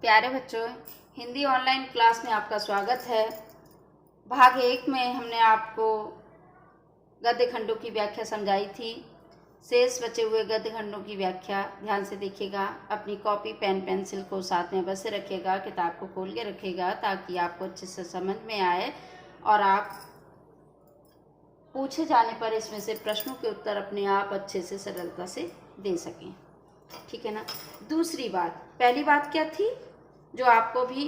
प्यारे बच्चों, Hindi online class में आपका स्वागत है। भाग 1 में हमने आपको गद्य खंडों की व्याख्या समझाई थी। शेष बचे हुए गद्य खंडों की व्याख्या ध्यान से देखिएगा। अपनी कॉपी पेन पेंसिल को साथ में अवश्य रखिएगा, किताब को खोल के रखिएगा ताकि आपको अच्छे से समझ में आए और आप पूछे जाने पर इसमें से प्रश्नों के उत्तर अपने आप अच्छे से सरलता से दे सकें। ठीक है ना। दूसरी बात, पहली बात क्या थी जो आपको भी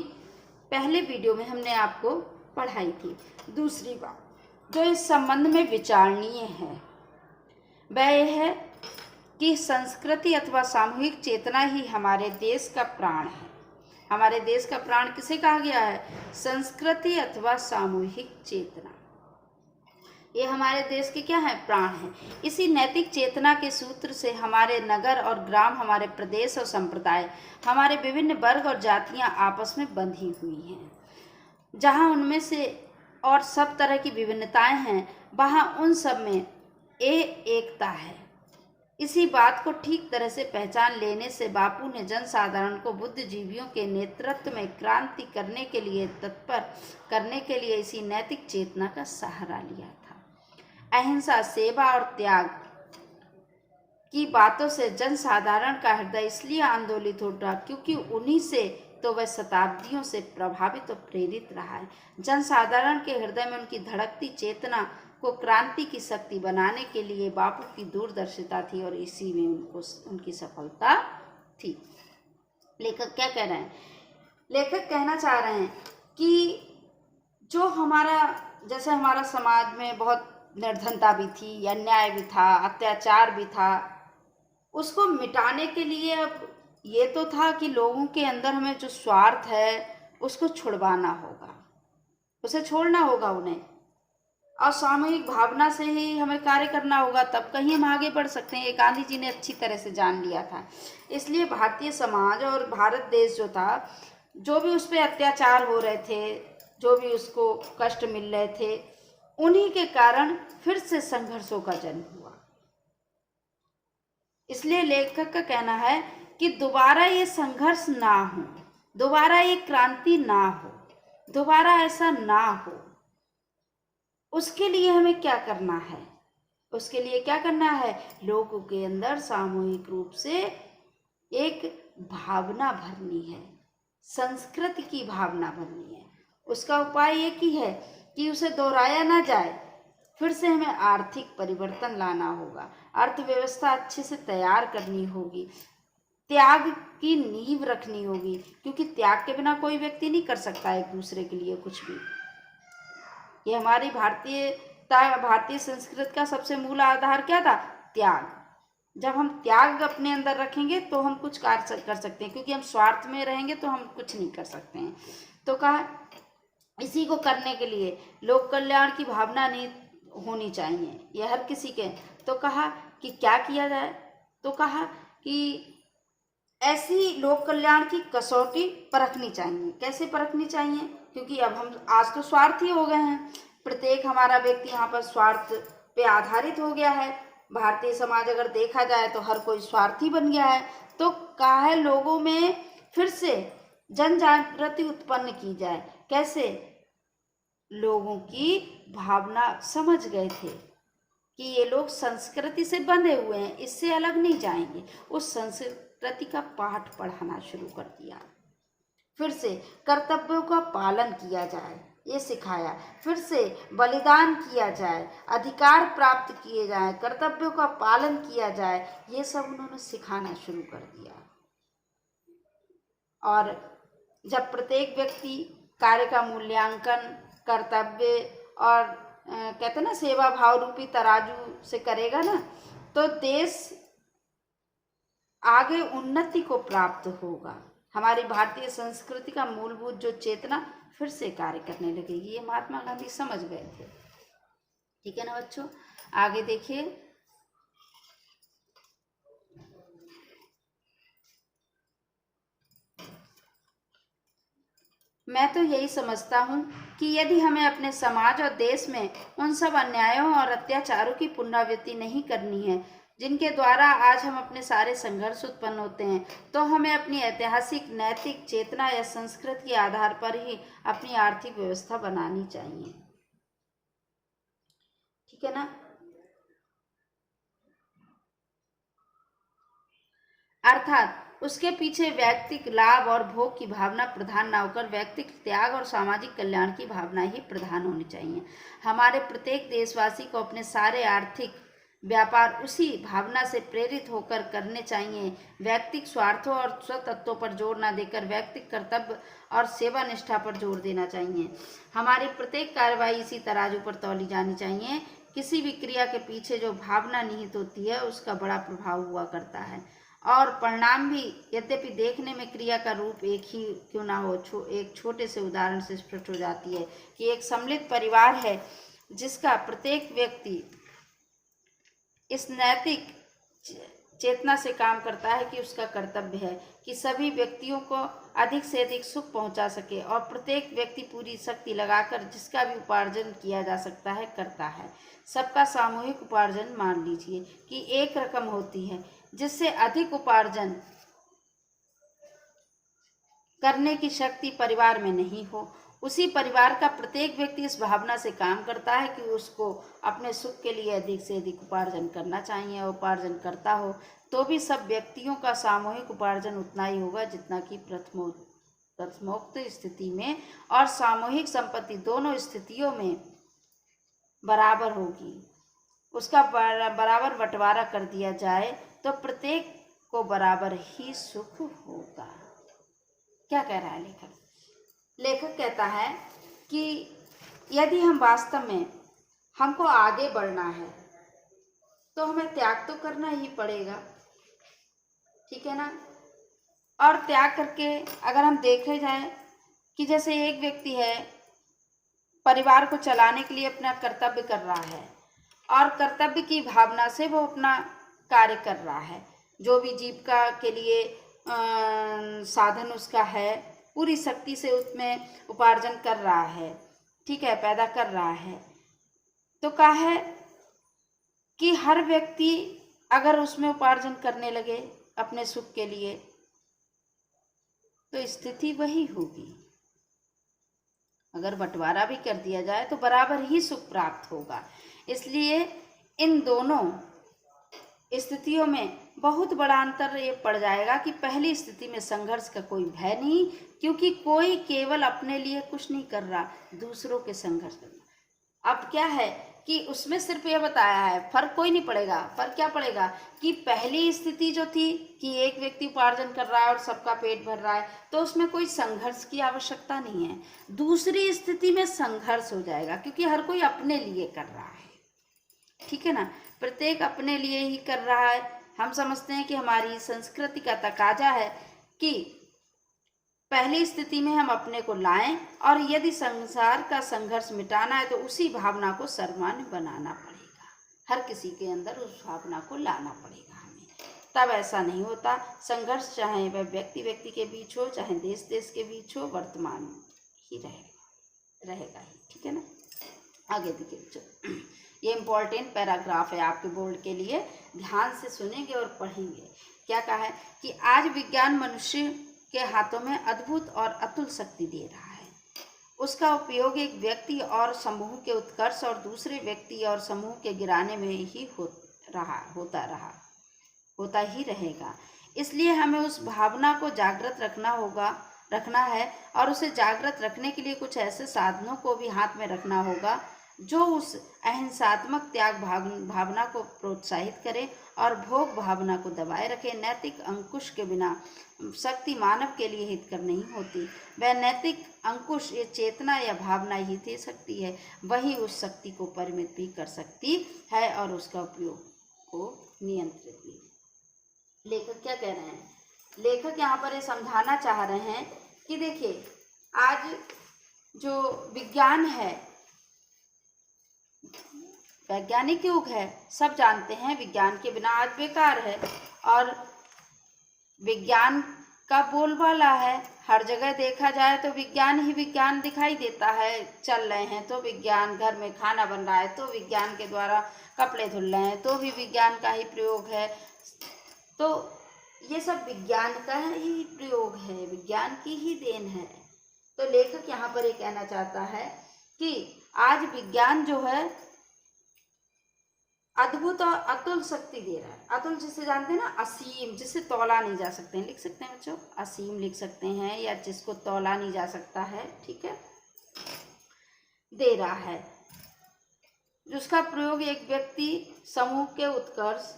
पहले वीडियो में हमने आपको पढ़ाई थी। दूसरी बात जो इस संबंध में विचारणीय है वह यह है कि संस्कृति अथवा सामूहिक चेतना ही हमारे देश का प्राण है। हमारे देश का प्राण किसे कहा गया है? संस्कृति अथवा सामूहिक चेतना। ये हमारे देश के क्या है? प्राण है। इसी नैतिक चेतना के सूत्र से हमारे नगर और ग्राम, हमारे प्रदेश और संप्रदाय, हमारे विभिन्न वर्ग और जातियां आपस में बंधी हुई हैं। जहां उनमें से और सब तरह की विभिन्नताएं हैं, वहां उन सब में एकता है। इसी बात को ठीक तरह से पहचान लेने से बापू ने जनसाधारण को बुद्धिजीवियों के नेतृत्व में क्रांति करने के लिए तत्पर करने के लिए इसी नैतिक चेतना का सहारा लिया था। अहिंसा, सेवा और त्याग की बातों से जनसाधारण का हृदय इसलिए आंदोलित हो उठा क्योंकि उन्हीं से तो वह शताब्दियों से प्रभावित और प्रेरित रहा है। जनसाधारण के हृदय में उनकी धड़कती चेतना को क्रांति की शक्ति बनाने के लिए बापू की दूरदर्शिता थी और इसी में उनकी सफलता थी। लेखक क्या कह रहे हैं? लेखक कहना चाह रहे हैं कि जो जैसे हमारा समाज में बहुत निर्धनता भी थी, अन्याय भी था, अत्याचार भी था, उसको मिटाने के लिए अब ये तो था कि लोगों के अंदर हमें जो स्वार्थ है उसको छुड़वाना होगा, उसे छोड़ना होगा उन्हें, और सामूहिक भावना से ही हमें कार्य करना होगा, तब कहीं हम आगे बढ़ सकते हैं। ये गांधी जी ने अच्छी तरह से जान लिया था। इसलिए भारतीय समाज और भारत देश जो था, जो भी उस पर अत्याचार हो रहे थे, जो भी उसको कष्ट मिल रहे थे, उन्हीं के कारण फिर से संघर्षों का जन्म हुआ। इसलिए लेखक का कहना है कि दोबारा ये संघर्ष ना हो, दोबारा ये क्रांति ना हो, दोबारा ऐसा ना हो, उसके लिए हमें क्या करना है? उसके लिए क्या करना है? लोगों के अंदर सामूहिक रूप से एक भावना भरनी है, संस्कृति की भावना भरनी है। उसका उपाय एक ही है कि उसे दोहराया ना जाए। फिर से हमें आर्थिक परिवर्तन लाना होगा, अर्थव्यवस्था अच्छे से तैयार करनी होगी, त्याग की नींव रखनी होगी, क्योंकि त्याग के बिना कोई व्यक्ति नहीं कर सकता एक दूसरे के लिए कुछ भी। ये हमारी भारतीय संस्कृति का सबसे मूल आधार क्या था? त्याग। जब हम त्याग अपने अंदर रखेंगे तो हम कुछ कार्य कर सकते हैं, क्योंकि हम स्वार्थ में रहेंगे तो हम कुछ नहीं कर सकते हैं। तो कहा इसी को करने के लिए लोक कल्याण की भावना नहीं होनी चाहिए, यह हर किसी के। तो कहा कि क्या किया जाए? तो कहा कि ऐसी लोक कल्याण की कसौटी परखनी चाहिए। कैसे परखनी चाहिए? क्योंकि अब हम आज तो स्वार्थी हो गए हैं, प्रत्येक हमारा व्यक्ति यहाँ पर स्वार्थ पे आधारित हो गया है। भारतीय समाज अगर देखा जाए तो हर कोई स्वार्थी बन गया है। तो कहा है लोगों में फिर से जन जागृति उत्पन्न की जाए। कैसे? लोगों की भावना समझ गए थे कि ये लोग संस्कृति से बंधे हुए हैं, इससे अलग नहीं जाएंगे। उस संस्कृति का पाठ पढ़ाना शुरू कर दिया। फिर से कर्तव्यों का पालन किया जाए, ये सिखाया। फिर से बलिदान किया जाए, अधिकार प्राप्त किए जाए, कर्तव्यों का पालन किया जाए, ये सब उन्होंने सिखाना शुरू कर दिया। और जब प्रत्येक व्यक्ति कार्य का मूल्यांकन कर्तव्य और कहते ना सेवा भाव रूपी तराजू से करेगा ना, तो देश आगे उन्नति को प्राप्त होगा। हमारी भारतीय संस्कृति का मूलभूत जो चेतना फिर से कार्य करने लगेगी। ये महात्मा गांधी समझ गए थे। ठीक है ना बच्चों, आगे देखिए। मैं तो यही समझता हूँ कि यदि हमें अपने समाज और देश में उन सब अन्यायों और अत्याचारों की पुनरावृत्ति नहीं करनी है जिनके द्वारा आज हम अपने सारे संघर्ष उत्पन्न होते हैं, तो हमें अपनी ऐतिहासिक नैतिक चेतना या संस्कृति के आधार पर ही अपनी आर्थिक व्यवस्था बनानी चाहिए। ठीक है ना। अर्थात उसके पीछे व्यक्तिक लाभ और भोग की भावना प्रधान न होकर व्यक्तिक त्याग और सामाजिक कल्याण की भावना ही प्रधान होनी चाहिए। हमारे प्रत्येक देशवासी को अपने सारे आर्थिक व्यापार उसी भावना से प्रेरित होकर करने चाहिए। व्यक्तिक स्वार्थों और स्वतत्वों पर जोर न देकर व्यक्तिक कर्तव्य और सेवा निष्ठा पर जोर देना चाहिए। हमारी प्रत्येक कार्रवाई इसी तराजू पर तौली जानी चाहिए। किसी भी क्रिया के पीछे जो भावना निहित होती है उसका बड़ा प्रभाव हुआ करता है और परिणाम भी, यद्यपि देखने में क्रिया का रूप एक ही क्यों ना हो, एक छोटे से उदाहरण से स्पष्ट हो जाती है कि एक सम्मिलित परिवार है जिसका प्रत्येक व्यक्ति इस नैतिक चेतना से काम करता है कि उसका कर्तव्य है कि सभी व्यक्तियों को अधिक से अधिक सुख पहुंचा सके और प्रत्येक व्यक्ति पूरी शक्ति लगाकर जिसका भी उपार्जन किया जा सकता है करता है। सबका सामूहिक उपार्जन मान लीजिए कि एक रकम होती है, जिससे अधिक उपार्जन करने की शक्ति परिवार में नहीं हो, उसी परिवार का प्रत्येक व्यक्ति इस भावना से काम करता है कि उसको अपने सुख के लिए अधिक से अधिक उपार्जन करना चाहिए। उपार्जन करता हो तो भी सब व्यक्तियों का सामूहिक उपार्जन उतना ही होगा जितना कि प्रथमोक्त स्थिति में, और सामूहिक संपत्ति दोनों स्थितियों में बराबर होगी। उसका बराबर बंटवारा कर दिया जाए तो प्रत्येक को बराबर ही सुख होगा। क्या कह रहा है लेखक? लेखक कहता है कि यदि हम वास्तव में हमको आगे बढ़ना है तो हमें त्याग तो करना ही पड़ेगा। ठीक है ना। और त्याग करके अगर हम देखे जाए कि जैसे एक व्यक्ति है, परिवार को चलाने के लिए अपना कर्तव्य कर रहा है और कर्तव्य की भावना से वो अपना कार्य कर रहा है, जो भी जीविका के लिए साधन उसका है पूरी शक्ति से उसमें उपार्जन कर रहा है। ठीक है, पैदा कर रहा है। तो कहा है कि हर व्यक्ति अगर उसमें उपार्जन करने लगे अपने सुख के लिए तो स्थिति वही होगी। अगर बंटवारा भी कर दिया जाए तो बराबर ही सुख प्राप्त होगा। इसलिए इन दोनों स्थितियों में बहुत बड़ा अंतर ये पड़ जाएगा कि पहली स्थिति में संघर्ष का कोई भय नहीं, क्योंकि कोई केवल अपने लिए कुछ नहीं कर रहा, दूसरों के संघर्ष करना। अब क्या है कि उसमें सिर्फ ये बताया है, फर्क कोई नहीं पड़ेगा। फर्क क्या पड़ेगा कि पहली स्थिति जो थी कि एक व्यक्ति उपार्जन कर रहा है और सबका पेट भर रहा है, तो उसमें कोई संघर्ष की आवश्यकता नहीं है। दूसरी स्थिति में संघर्ष हो जाएगा क्योंकि हर कोई अपने लिए कर रहा है। ठीक है ना, प्रत्येक अपने लिए ही कर रहा है। हम समझते हैं कि हमारी संस्कृति का तकाजा है कि पहली स्थिति में हम अपने को लाएं, और यदि संसार का संघर्ष मिटाना है तो उसी भावना को सर्वमान्य बनाना पड़ेगा। हर किसी के अंदर उस भावना को लाना पड़ेगा हमें, तब ऐसा नहीं होता। संघर्ष चाहे वह व्यक्ति व्यक्ति के बीच हो, चाहे देश देश के बीच हो, वर्तमान ही रहेगा ही। ठीक है ना। आगे देखिए, ये इम्पोर्टेंट पैराग्राफ है आपके बोर्ड के लिए, ध्यान से सुनेंगे और पढ़ेंगे। क्या कहा है कि आज विज्ञान मनुष्य के हाथों में अद्भुत और अतुल शक्ति दे रहा है। उसका उपयोग एक व्यक्ति और समूह के उत्कर्ष और दूसरे व्यक्ति और समूह के गिराने में ही होता ही रहेगा। इसलिए हमें उस भावना को जागृत रखना है, और उसे जागृत रखने के लिए कुछ ऐसे साधनों को भी हाथ में रखना होगा जो उस अहिंसात्मक त्याग भावना को प्रोत्साहित करे और भोग भावना को दबाए रखे। नैतिक अंकुश के बिना शक्ति मानव के लिए हितकर नहीं होती। वह नैतिक अंकुश, ये चेतना या भावना ही दे सकती है, वही उस शक्ति को परिमित भी कर सकती है और उसका उपयोग को नियंत्रित भी। लेखक क्या कह रहे हैं? लेखक यहाँ पर ये समझाना चाह रहे हैं कि देखिए, आज जो विज्ञान है, वैज्ञानिक युग है, सब जानते हैं विज्ञान के बिना आज बेकार है, और विज्ञान का बोलबाला है। हर जगह देखा जाए तो विज्ञान ही विज्ञान दिखाई देता है। चल रहे हैं तो विज्ञान, घर में खाना बन रहा है तो विज्ञान के द्वारा कपड़े धुल रहे हैं तो भी विज्ञान का ही प्रयोग है। तो ये सब विज्ञान का ही प्रयोग है, विज्ञान की ही देन है। तो लेखक यहाँ पर ये कहना चाहता है कि आज विज्ञान जो है अद्भुत और अतुल शक्ति दे रहा है। अतुल जिसे जानते हैं ना, असीम, जिसे तौला नहीं जा सकते हैं, लिख सकते हैं बच्चों, असीम लिख सकते हैं, या जिसको तौला नहीं जा सकता है, ठीक है, दे रहा है, जिसका प्रयोग एक व्यक्ति समूह के उत्कर्ष,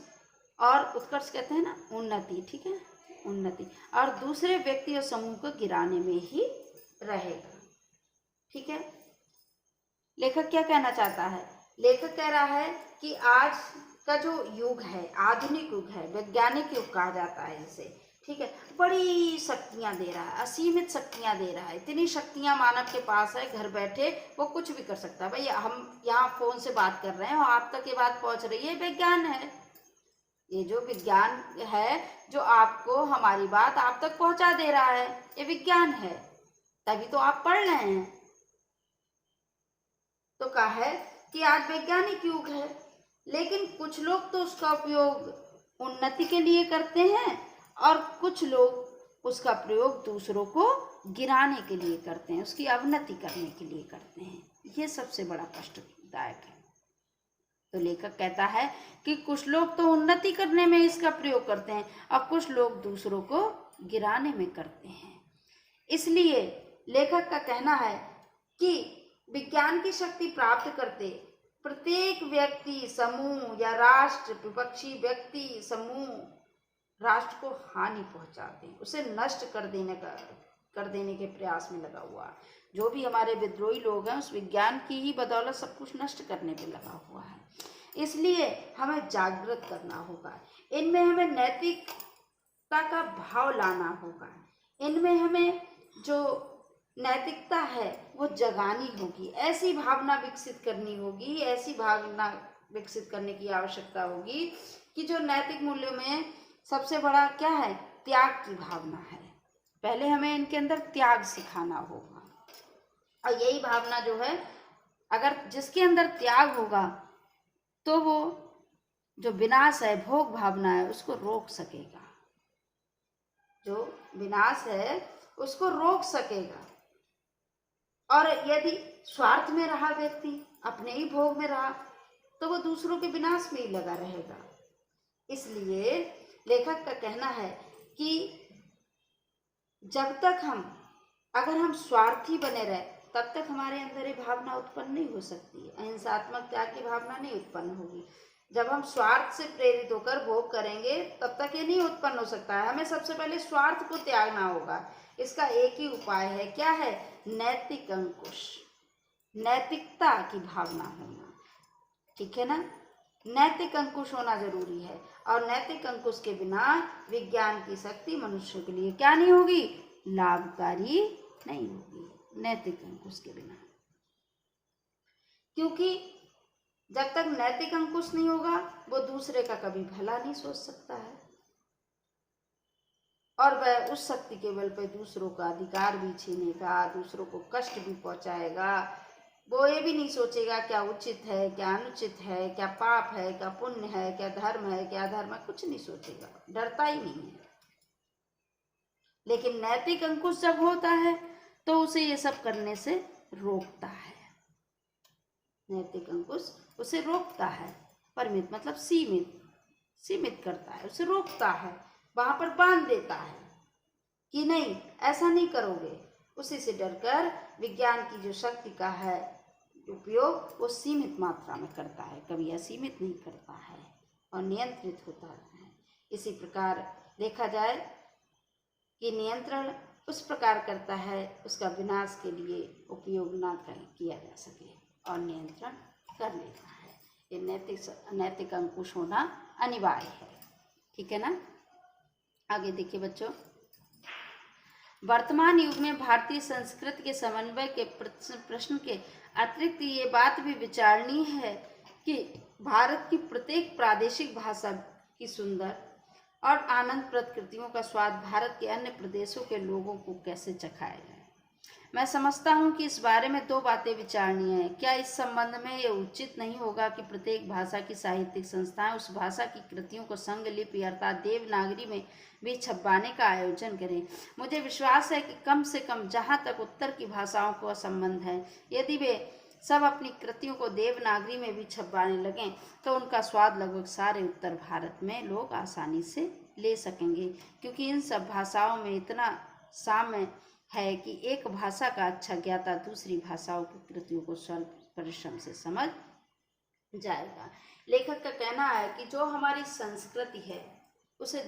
और उत्कर्ष कहते हैं ना उन्नति, ठीक है, उन्नति, और दूसरे व्यक्ति और समूह को गिराने में ही रहेगा, ठीक है। लेखक क्या कहना चाहता है? लेखक कह रहा है कि आज का जो युग है, आधुनिक युग है, वैज्ञानिक युग कहा जाता है इसे, ठीक है, बड़ी शक्तियां दे रहा है, असीमित शक्तियां दे रहा है। इतनी शक्तियां मानव के पास है, घर बैठे वो कुछ भी कर सकता है। भाई हम यहाँ फोन से बात कर रहे हैं और आप तक ये बात पहुंच रही है, विज्ञान है। ये जो विज्ञान है जो आपको हमारी बात आप तक पहुंचा दे रहा है, ये विज्ञान है, तभी तो आप पढ़ रहे हैं। तो कहा है कि आज वैज्ञानिक युग है, लेकिन कुछ लोग तो उसका उपयोग उन्नति के लिए करते हैं और कुछ लोग उसका प्रयोग दूसरों को गिराने के लिए करते हैं, उसकी अवनति करने के लिए करते हैं। ये सबसे बड़ा कष्टदायक है। तो लेखक कहता है कि कुछ लोग तो उन्नति करने में इसका प्रयोग करते हैं और कुछ लोग दूसरों को गिराने में करते हैं। इसलिए लेखक का कहना है कि विज्ञान की शक्ति प्राप्त करते प्रत्येक व्यक्ति, समूह या राष्ट्र, विपक्षी व्यक्ति, समूह, राष्ट्र को हानि पहुंचाते हैं, उसे नष्ट कर देने के प्रयास में लगा हुआ। जो भी हमारे विद्रोही लोग हैं उस विज्ञान की ही बदौलत सब कुछ नष्ट करने पे लगा हुआ है। इसलिए हमें जागृत करना होगा, इनमें हमें नैतिकता का भाव लाना होगा, इनमें हमें जो नैतिकता है वो जगानी होगी, ऐसी भावना विकसित करनी होगी, ऐसी भावना विकसित करने की आवश्यकता होगी कि जो नैतिक मूल्यों में सबसे बड़ा क्या है? त्याग की भावना है। पहले हमें इनके अंदर त्याग सिखाना होगा, और यही भावना जो है, अगर जिसके अंदर त्याग होगा तो वो जो विनाश है, भोग भावना है, उसको रोक सकेगा। जो विनाश है उसको रोक सकेगा। और यदि स्वार्थ में रहा व्यक्ति, अपने ही भोग में रहा, तो वो दूसरों के विनाश में ही लगा रहेगा। इसलिए लेखक का कहना है कि जब तक अगर हम स्वार्थी बने रहे, तब तक हमारे अंदर ये भावना उत्पन्न नहीं हो सकती है, अहिंसात्मक त्याग की भावना नहीं उत्पन्न होगी। जब हम स्वार्थ से प्रेरित होकर भोग करेंगे तब तक ये नहीं उत्पन्न हो सकता है। हमें सबसे पहले स्वार्थ को त्यागना होगा। इसका एक ही उपाय है, क्या है? नैतिक अंकुश, नैतिकता की भावना होना, ठीक है ना। नैतिक अंकुश होना जरूरी है, और नैतिक अंकुश के बिना विज्ञान की शक्ति मनुष्य के लिए क्या नहीं होगी? लाभकारी नहीं होगी, नैतिक अंकुश के बिना। क्योंकि जब तक नैतिक अंकुश नहीं होगा वो दूसरे का कभी भला नहीं सोच सकता है, और वह उस शक्ति के बल पर दूसरों का अधिकार भी छीनेगा, दूसरों को कष्ट भी पहुंचाएगा। वो ये भी नहीं सोचेगा क्या उचित है, क्या अनुचित है, क्या पाप है, क्या पुण्य है, क्या धर्म है, क्या अधर्म है, कुछ नहीं सोचेगा, डरता ही नहीं है। लेकिन नैतिक अंकुश जब होता है तो उसे ये सब करने से रोकता है। नैतिक अंकुश उसे रोकता है, परिमित मतलब सीमित करता है, उसे रोकता है, वहां पर बांध देता है कि नहीं ऐसा नहीं करोगे। उसी से डरकर विज्ञान की जो शक्ति का है उपयोग वो सीमित मात्रा में करता है, कभी असीमित नहीं करता है, और नियंत्रित होता है। इसी प्रकार देखा जाए कि नियंत्रण उस प्रकार करता है उसका विनाश के लिए उपयोग ना किया जा सके, और नियंत्रण कर लेता है। ये नैतिक अंकुश होना अनिवार्य है, ठीक है ना। आगे देखिए बच्चों, वर्तमान युग में भारतीय संस्कृति के समन्वय के प्रश्न के अतिरिक्त ये बात भी विचारणीय है कि भारत की प्रत्येक प्रादेशिक भाषा की सुंदर और आनंदप्रद कृतियों का स्वाद भारत के अन्य प्रदेशों के लोगों को कैसे चखाया जाए। मैं समझता हूँ कि इस बारे में दो बातें विचारणीय हैं। क्या इस संबंध में यह उचित नहीं होगा कि प्रत्येक भाषा की साहित्यिक संस्थाएं उस भाषा की कृतियों को संग लिपि अर्थात देवनागरी में भी छपवाने का आयोजन करें? मुझे विश्वास है कि कम से कम जहाँ तक उत्तर की भाषाओं का संबंध है, यदि वे सब अपनी कृतियों को देवनागरी में भी छपवाने लगें तो उनका स्वाद लगभग सारे उत्तर भारत में लोग आसानी से ले सकेंगे, क्योंकि इन सब भाषाओं में इतना साम्य है कि एक भाषा का अच्छा ज्ञाता दूसरी भाषाओं की कृतियों को स्वल्प परिश्रम से समझ जाएगा। लेखक का कहना है कि जो हमारी संस्कृति है उसे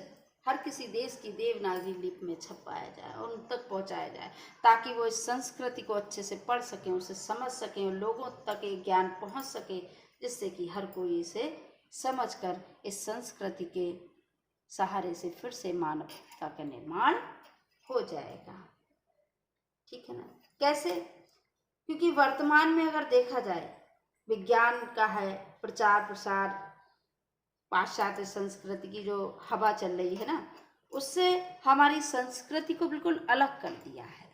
हर किसी देश की देवनागरी लिपि में छपाया जाए और उन तक पहुंचाया जाए, ताकि वो इस संस्कृति को अच्छे से पढ़ सकें, उसे समझ सकें और लोगों तक ये ज्ञान पहुंच सके, जिससे कि हर कोई इसे समझकर इस संस्कृति के सहारे से फिर से मानवता का निर्माण हो जाएगा। ठीक है ना? कैसे? क्योंकि वर्तमान में अगर देखा जाए, विज्ञान का है प्रचार प्रसार, पाश्चात्य संस्कृति की जो हवा चल रही है ना, उससे हमारी संस्कृति को बिल्कुल अलग कर दिया है।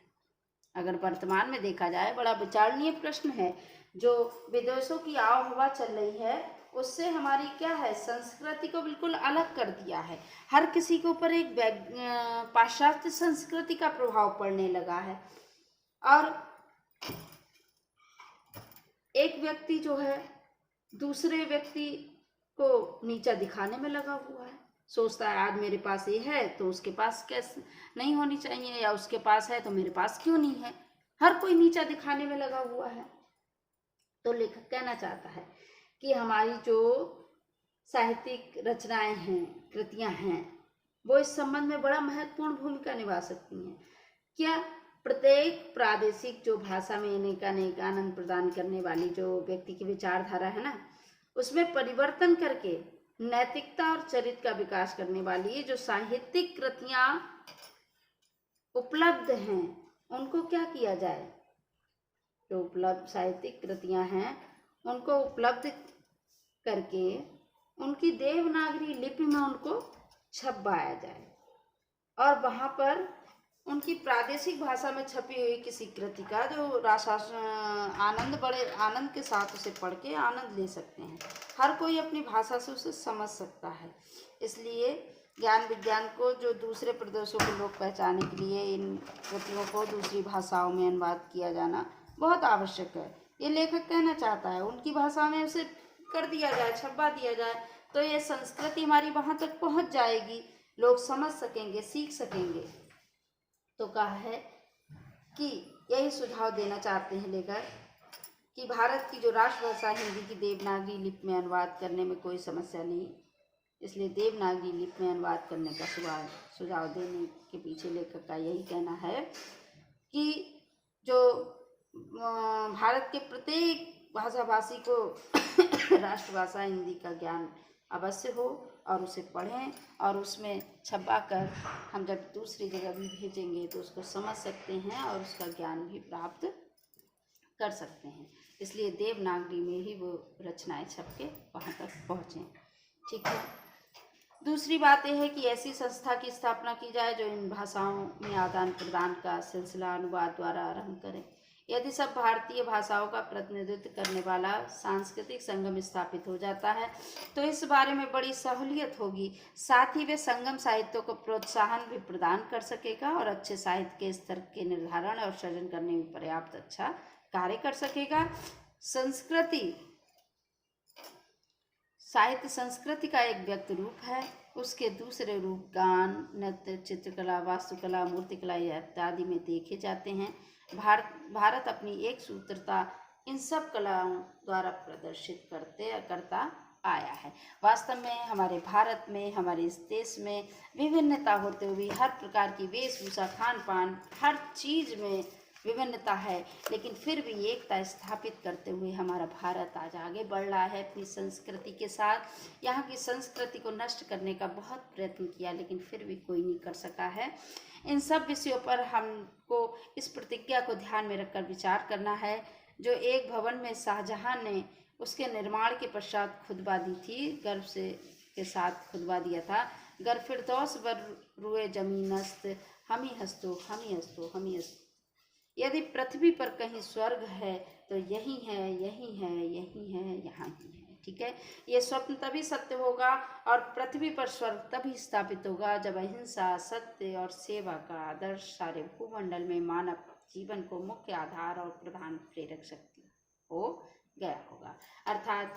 अगर वर्तमान में देखा जाए, बड़ा विचारणीय प्रश्न है, जो विदेशों की आव हवा चल रही है उससे हमारी क्या है, संस्कृति को बिल्कुल अलग कर दिया है। हर किसी के ऊपर एक पाश्चात्य संस्कृति का प्रभाव पड़ने लगा है और एक व्यक्ति जो है दूसरे व्यक्ति को नीचा दिखाने में लगा हुआ है। सोचता है आज मेरे पास ये है तो उसके पास कैसे नहीं होनी चाहिए, या उसके पास है तो मेरे पास क्यों नहीं है। हर कोई नीचा दिखाने में लगा हुआ है। तो लेखक कहना चाहता है कि हमारी जो साहित्यिक रचनाएं हैं, कृतियां हैं, वो इस संबंध में बड़ा महत्वपूर्ण भूमिका निभा सकती हैं। क्या प्रत्येक प्रादेशिक जो भाषा में अनेक आनंद प्रदान करने वाली जो व्यक्ति की विचारधारा है ना, उसमें परिवर्तन करके नैतिकता और चरित्र का विकास करने वाली ये जो साहित्यिक कृतियां उपलब्ध हैं, उनको क्या किया जाए, जो उपलब्ध साहित्यिक कृतियां हैं उनको उपलब्ध करके उनकी देवनागरी लिपि में उनको छपवाया जाए और वहाँ पर उनकी प्रादेशिक भाषा में छपी हुई किसी कृति का जो बड़े आनंद के साथ उसे पढ़ के आनंद ले सकते हैं। हर कोई अपनी भाषा से उसे समझ सकता है। इसलिए ज्ञान विज्ञान को जो दूसरे प्रदेशों के लोग पहचानने के लिए इन कृतियों को दूसरी भाषाओं में अनुवाद किया जाना बहुत आवश्यक है। ये लेखक कहना चाहता है उनकी भाषा में उसे कर दिया जाए, छपवा दिया जाए, तो ये संस्कृति हमारी वहाँ तक पहुँच जाएगी, लोग समझ सकेंगे, सीख सकेंगे। तो कहा है कि यही सुझाव देना चाहते हैं लेखक कि भारत की जो राष्ट्रभाषा हिंदी की देवनागरी लिपि में अनुवाद करने में कोई समस्या नहीं, इसलिए देवनागरी लिपि में अनुवाद करने का सुझाव देने के पीछे लेखक का यही कहना है कि जो भारत के प्रत्येक भाषाभाषी को राष्ट्रभाषा हिंदी का ज्ञान अवश्य हो और उसे पढ़ें और उसमें छपवा कर हम जब दूसरी जगह भी भेजेंगे तो उसको समझ सकते हैं और उसका ज्ञान भी प्राप्त कर सकते हैं। इसलिए देवनागरी में ही वो रचनाएं छप के वहाँ तक पहुँचें। ठीक है। दूसरी बात यह है कि ऐसी संस्था की स्थापना की जाए जो इन भाषाओं में आदान प्रदान का सिलसिला अनुवाद द्वारा आरंभ करें। यदि सब भारतीय भाषाओं का प्रतिनिधित्व करने वाला सांस्कृतिक संगम स्थापित हो जाता है तो इस बारे में बड़ी सहूलियत होगी। साथ ही वे संगम साहित्य को प्रोत्साहन भी प्रदान कर सकेगा और अच्छे साहित्य के स्तर के निर्धारण और सृजन करने में पर्याप्त अच्छा कार्य कर सकेगा। साहित्य संस्कृति का एक व्यक्त रूप है। उसके दूसरे रूप गान, नृत्य, चित्रकला, वास्तुकला, मूर्तिकला इत्यादि में देखे जाते हैं। भारत अपनी एक सूत्रता इन सब कलाओं द्वारा प्रदर्शित करता आया है। वास्तव में हमारे भारत में, हमारे इस देश में विभिन्नता होते हुए हर प्रकार की वेशभूषा, खान पान, हर चीज़ में विभिन्नता है, लेकिन फिर भी एकता स्थापित करते हुए हमारा भारत आज आगे बढ़ रहा है अपनी संस्कृति के साथ। यहाँ की संस्कृति को नष्ट करने का बहुत प्रयत्न किया लेकिन फिर भी कोई नहीं कर सका है। इन सब विषयों पर हमको इस प्रतिज्ञा को ध्यान में रखकर विचार करना है जो एक भवन में शाहजहां ने उसके निर्माण के पश्चात खुतबा दी थी, गर्व से के साथ खुतबा दिया था। गर फिरदौस बर रुए जमीनस्त, हम ही हंसतो, हम ही हंसतो, हम ही हंसतो। यदि पृथ्वी पर कहीं स्वर्ग है तो यही है, यही है, यही है, यहाँ ही है। ठीक है, ये स्वप्न तभी सत्य होगा और पृथ्वी पर स्वर्ग तभी स्थापित होगा जब अहिंसा, सत्य और सेवा का आदर्श सारे भूमंडल में मानव जीवन को मुख्य आधार और प्रधान प्रेरक शक्ति हो गया होगा। अर्थात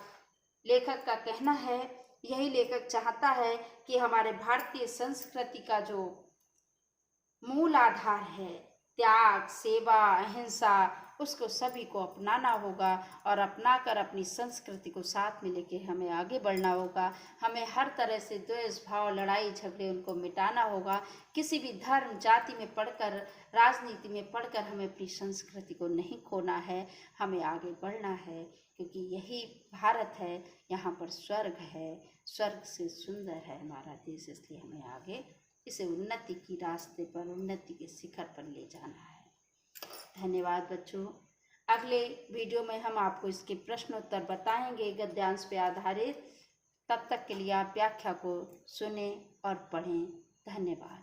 लेखक का कहना है, यही लेखक चाहता है कि हमारे भारतीय संस्कृति का जो मूल आधार है त्याग, सेवा, अहिंसा, उसको सभी को अपनाना होगा और अपनाकर अपनी संस्कृति को साथ में लेके हमें आगे बढ़ना होगा। हमें हर तरह से द्वेष भाव, लड़ाई झगड़े उनको मिटाना होगा। किसी भी धर्म जाति में पढ़कर, राजनीति में पढ़कर हमें अपनी संस्कृति को नहीं खोना है, हमें आगे बढ़ना है, क्योंकि यही भारत है, यहाँ पर स्वर्ग है, स्वर्ग से सुंदर है हमारा देश, इसलिए हमें आगे इसे उन्नति की रास्ते पर, उन्नति के शिखर पर ले जाना है। धन्यवाद बच्चों। अगले वीडियो में हम आपको इसके प्रश्नोत्तर बताएंगे गद्यांश पे आधारित। तब तक के लिए आप व्याख्या को सुने और पढ़ें। धन्यवाद।